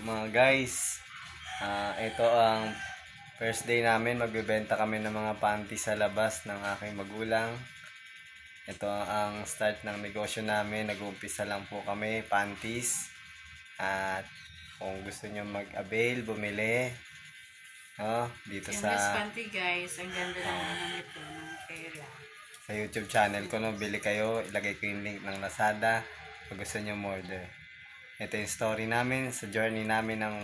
mga guys. Ito ang first day namin. Magbebenta kami ng mga panty sa labas ng aking magulang. Ito ang start ng negosyo namin. Nag-uumpisa lang po kami, panties. At kung gusto nyo mag-avail, bumili. Dito Yung sa panty guys, ang ganda naman ito ng tela. sa YouTube channel ko, bili kayo. Ilagay ko yung link ng Lazada kung gusto nyo order. Ito yung story namin sa journey namin ng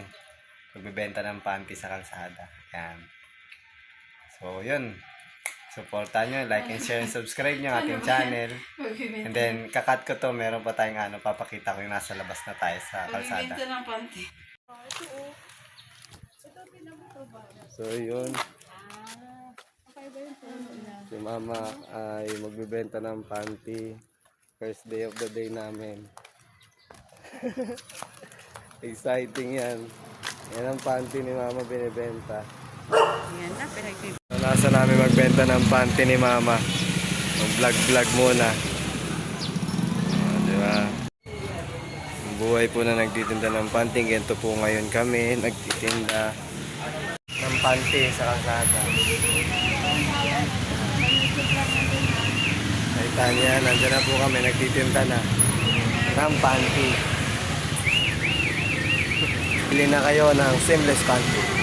pagbebenta ng panty sa kalsada. Yan. So, yun. Supportan nyo, like and share and subscribe nyo ating channel. And then, kakat ko to, meron pa tayong papakita ko yung nasa labas na tayo sa kalsada. Pagbibenta ng panty. So, yun. Si mama ay magbebenta ng panty. First day of the day namin. Exciting yan. Yan ang panty ni mama binibenta. Yan na, pinagbibenta. So, nasa namin magbenta ng panty ni mama. Mag-vlog muna. Diba? Ang buhay po na nagtitinda ng panty. Ganito po ngayon kami nagtitinda ng panty sa kalsada. Nakita niya, nandiyan na po kami nagtitinda na ng panty. Bili na kayo ng seamless panty.